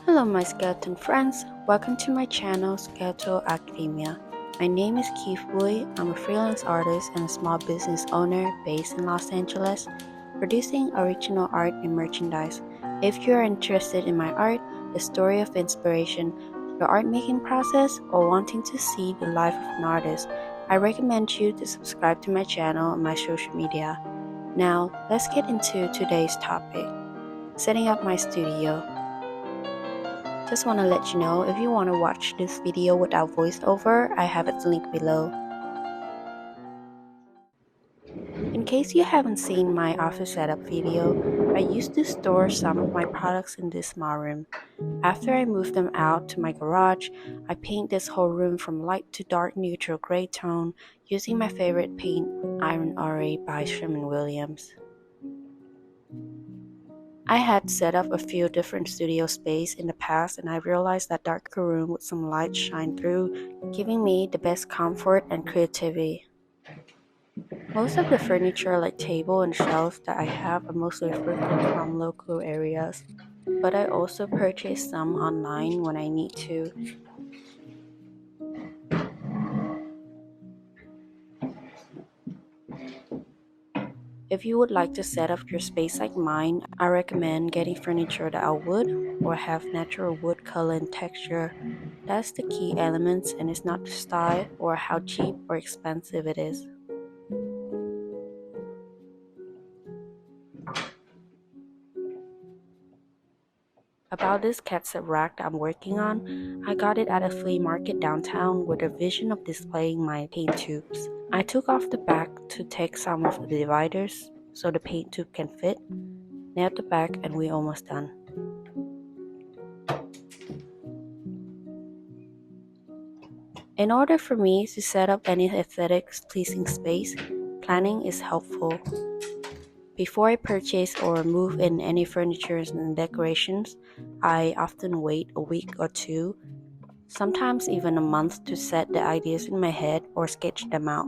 Hello my skeleton friends, welcome to my channel Skeletal Academia. My name is Keith Wui. I'm a freelance artist and a small business owner based in Los Angeles, producing original art and merchandise. If you are interested in my art, the story of inspiration, the art making process, or wanting to see the life of an artist, I recommend you to subscribe to my channel and my social media. Now, let's get into today's topic, setting up my studio. Just want to let you know, if you want to watch this video without voiceover, I have its link below. In case you haven't seen my office setup video, I used to store some of my products in this small room. After I moved them out to my garage, I paint this whole room from light to dark neutral gray tone using my favorite paint, Iron Ore by Sherwin-Williams. I had set up a few different studio space in the past, and I realized that darker room with some light shine through, giving me the best comfort and creativity. Most of the furniture like table and shelves that I have are mostly thrifted from local areas, but I also purchase some online when I need to. If you would like to set up your space like mine, I recommend getting furniture that are wood or have natural wood color and texture. That's the key elements, and it's not the style or how cheap or expensive it is. About this catset rack that I'm working on, I got it at a flea market downtown with a vision of displaying my paint tubes. I took off the back to take some of the dividers so the paint tube can fit, nailed the back, and we're almost done. In order for me to set up any aesthetics pleasing space, planning is helpful. Before I purchase or move in any furniture and decorations, I often wait a week or two, sometimes even a month, to set the ideas in my head or sketch them out.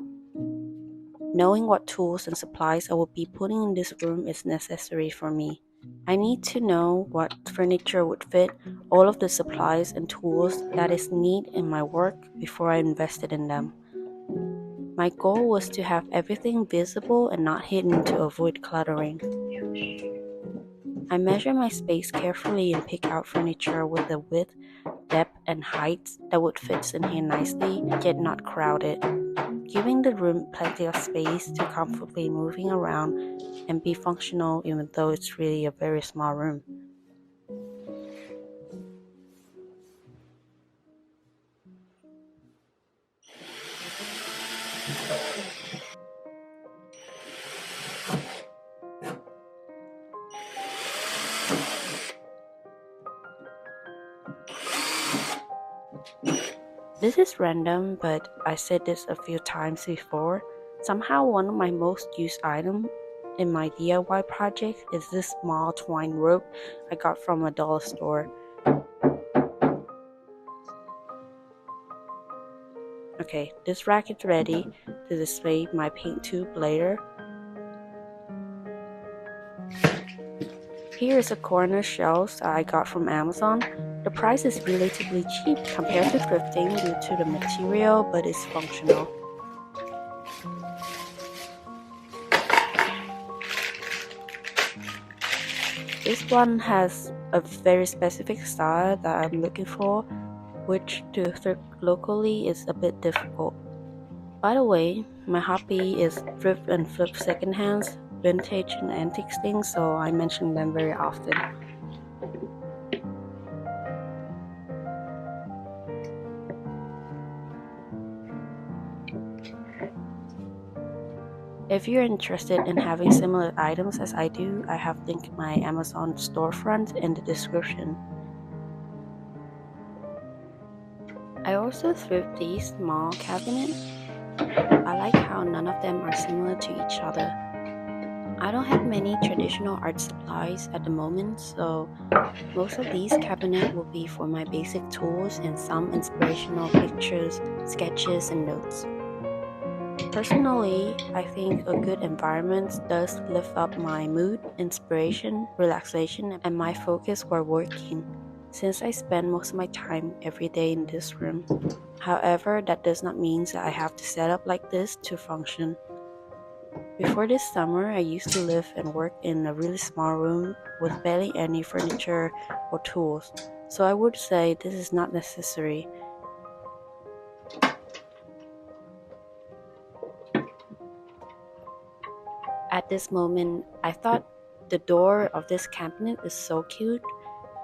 Knowing what tools and supplies I will be putting in this room is necessary for me. I need to know what furniture would fit, all of the supplies and tools that is needed in my work before I invested in them. My goal was to have everything visible and not hidden to avoid cluttering. I measure my space carefully and pick out furniture with the width, depth, and height that would fit in here nicely, yet not crowded, giving the room plenty of space to comfortably moving around and be functional even though it's really a very small room. This is random, but I said this a few times before. Somehow one of my most used items in my DIY project is this small twine rope I got from a dollar store. Okay, this rack is ready to display my paint tube later. Here is a corner shelf I got from Amazon. The price is relatively cheap compared to thrifting due to the material, but it's functional. This one has a very specific style that I'm looking for, which to thrift locally is a bit difficult. By the way, my hobby is thrift and flip secondhands, vintage and antique things, so I mention them very often. If you're interested in having similar items as I do, I have linked my Amazon storefront in the description. I also thrift these small cabinets. I like how none of them are similar to each other. I don't have many traditional art supplies at the moment, so most of these cabinets will be for my basic tools and some inspirational pictures, sketches, and notes. Personally, I think a good environment does lift up my mood, inspiration, relaxation, and my focus while working, since I spend most of my time every day in this room. However, that does not mean that I have to set up like this to function. Before this summer, I used to live and work in a really small room with barely any furniture or tools, so I would say this is not necessary. At this moment, I thought the door of this cabinet is so cute,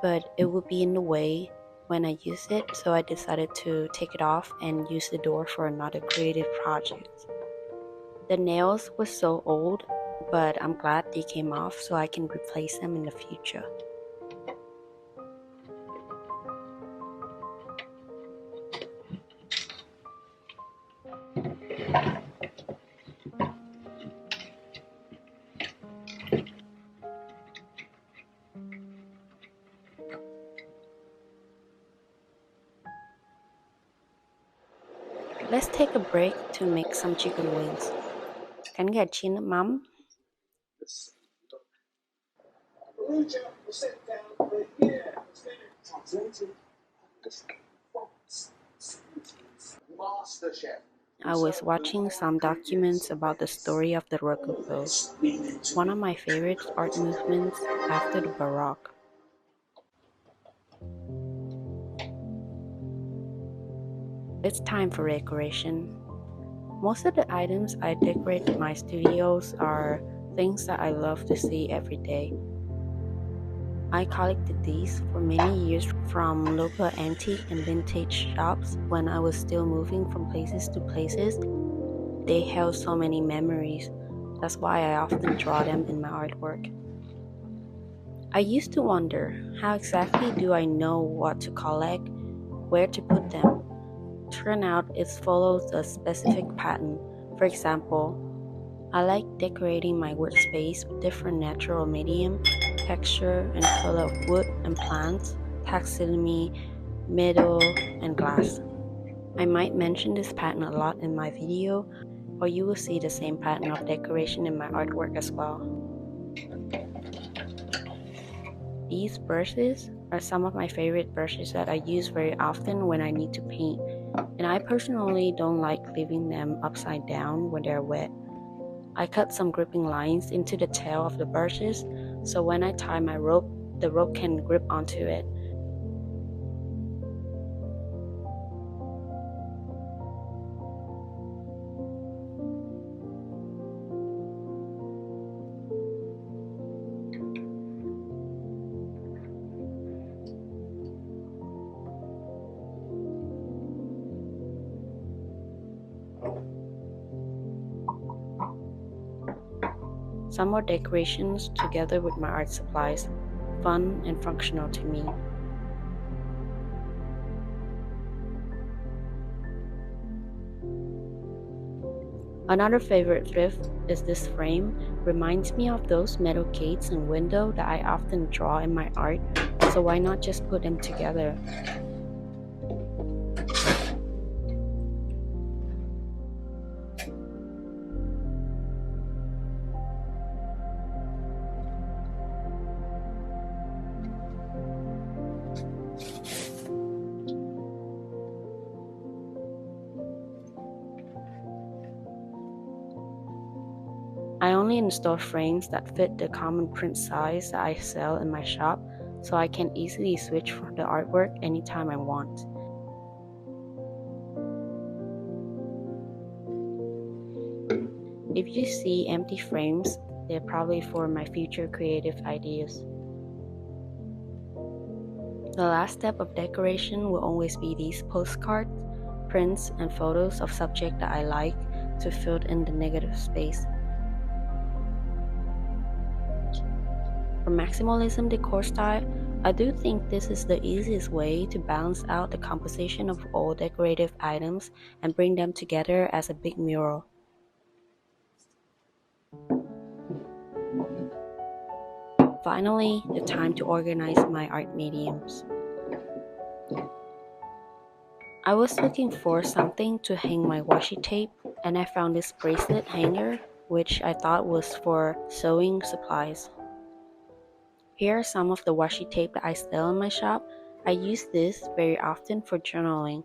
but it would be in the way when I use it, so I decided to take it off and use the door for another creative project. The nails were so old, but I'm glad they came off so I can replace them in the future. Let's take a break to make some chicken wings. Can get chin mom? I was watching some documents about the story of the Rococo, one of my favorite art movements after the Baroque. It's time for decoration. Most of the items I decorate in my studios are things that I love to see every day. I collected these for many years from local antique and vintage shops when I was still moving from places to places. They held so many memories. That's why I often draw them in my artwork. I used to wonder, how exactly do I know what to collect, where to put them? Turn out it follows a specific pattern. For example, I like decorating my workspace with different natural medium, texture, and color of wood and plants, taxidermy, metal, and glass. I might mention this pattern a lot in my video, or you will see the same pattern of decoration in my artwork as well. These brushes are some of my favorite brushes that I use very often when I need to paint, and I personally don't like leaving them upside down when they're wet. I cut some gripping lines into the tail of the brushes, so when I tie my rope, the rope can grip onto it. Some more decorations together with my art supplies, fun and functional to me. Another favorite thrift is this frame. Reminds me of those metal gates and window that I often draw in my art, so why not just put them together? I only install frames that fit the common print size that I sell in my shop, so I can easily switch for the artwork anytime I want. If you see empty frames, they're probably for my future creative ideas. The last step of decoration will always be these postcards, prints, and photos of subjects that I like to fill in the negative space. For maximalism decor style, I do think this is the easiest way to balance out the composition of all decorative items and bring them together as a big mural. Finally, the time to organize my art mediums. I was looking for something to hang my washi tape and I found this bracelet hanger, which I thought was for sewing supplies. Here are some of the washi tape that I sell in my shop. I use this very often for journaling.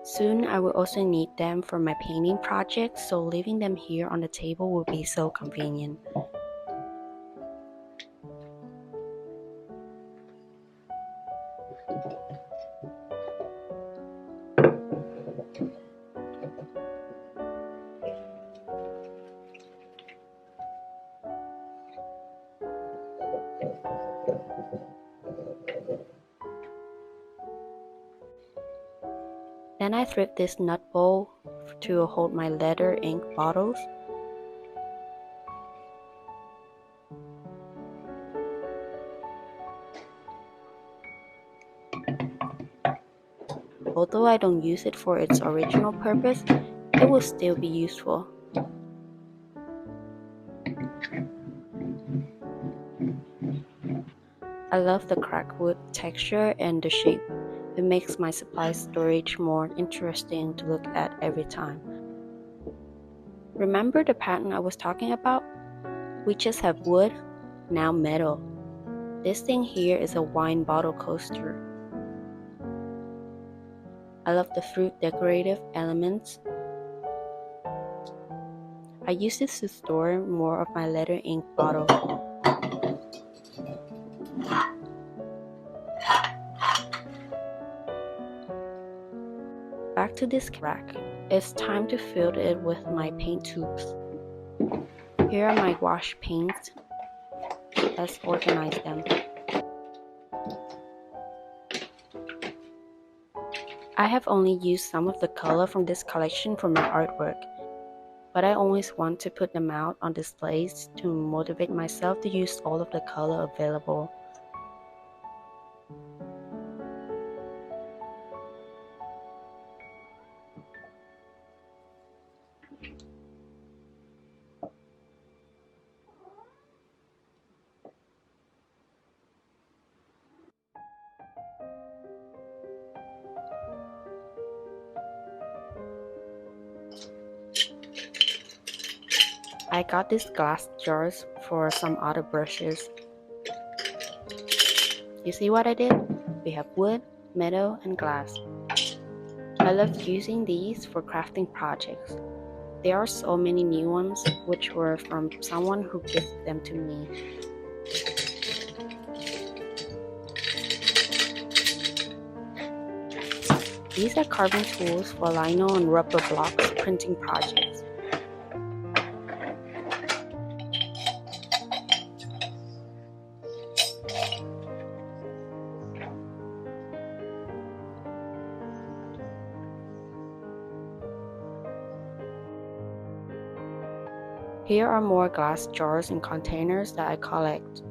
Soon I will also need them for my painting projects, so leaving them here on the table will be so convenient. Then I thread this nut bowl to hold my leather ink bottles. Although I don't use it for its original purpose, it will still be useful. I love the cracked wood texture and the shape. It makes my supply storage more interesting to look at every time. Remember the pattern I was talking about? We just have wood, now metal. This thing here is a wine bottle coaster. I love the fruit decorative elements. I use this to store more of my leather ink bottle. Back to this rack. It's time to fill it with my paint tubes. Here are my wash paints. Let's organize them. I have only used some of the color from this collection for my artwork, but I always want to put them out on displays to motivate myself to use all of the color available. I got these glass jars for some other brushes. You see what I did? We have wood, metal, and glass. I love using these for crafting projects. There are so many new ones, which were from someone who gifted them to me. These are carving tools for lino and rubber blocks printing projects. Here are more glass jars and containers that I collect.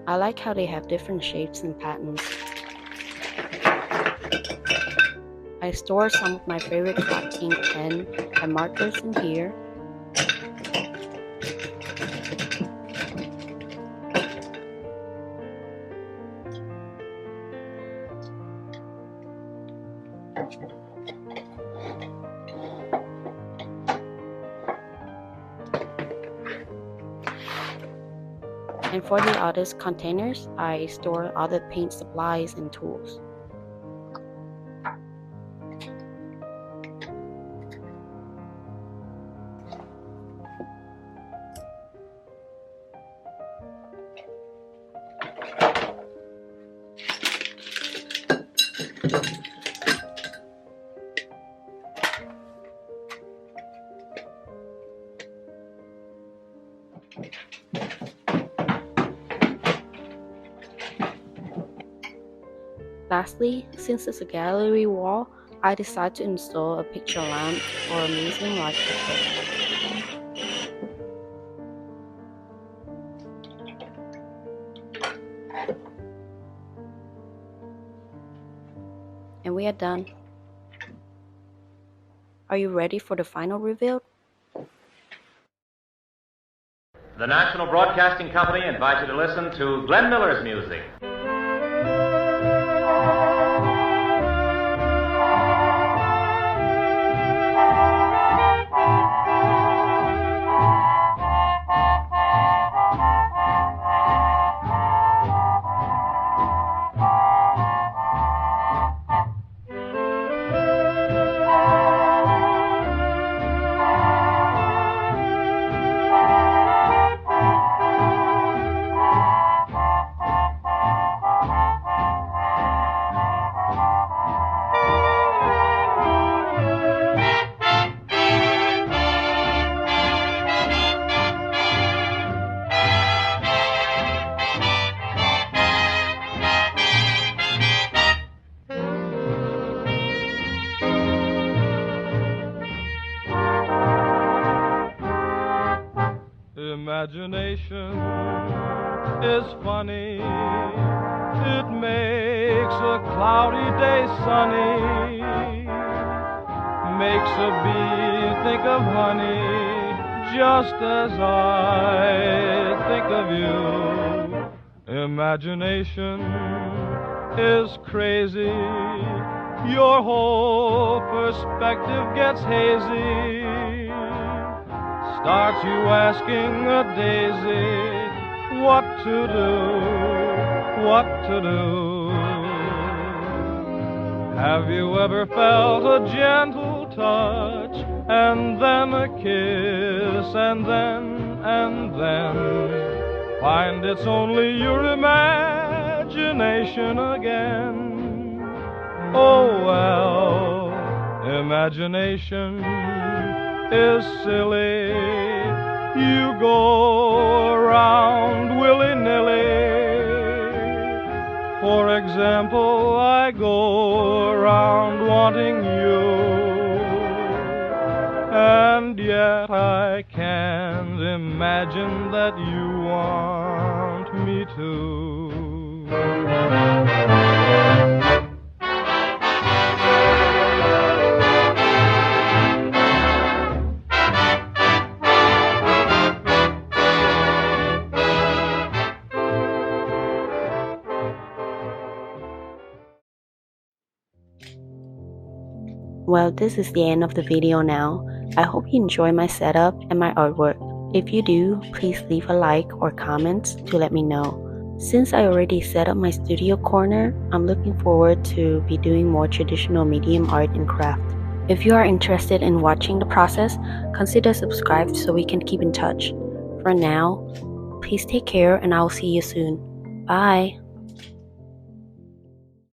I like how they have different shapes and patterns. I store some of my favorite black ink pen and markers in here. And for the other containers, I store other paint supplies and tools. Lastly, since it's a gallery wall, I decided to install a picture lamp or a museum light picture. And we are done. Are you ready for the final reveal? The National Broadcasting Company invites you to listen to Glenn Miller's music. Imagination is funny. It makes a cloudy day sunny, makes a bee think of honey, just as I think of you. Imagination is crazy. Your whole perspective gets hazy. Starts you asking a daisy what to do, what to do. Have you ever felt a gentle touch, and then a kiss, and then find it's only your imagination again? Oh well, imagination is silly. You go around willy-nilly. For example, I go around wanting you, and yet I can't imagine that you want me to. Well, this is the end of the video now. I hope you enjoy my setup and my artwork. If you do, please leave a like or comment to let me know. Since I already set up my studio corner, I'm looking forward to be doing more traditional medium art and craft. If you are interested in watching the process, consider subscribing so we can keep in touch. For now, please take care and I will see you soon. Bye!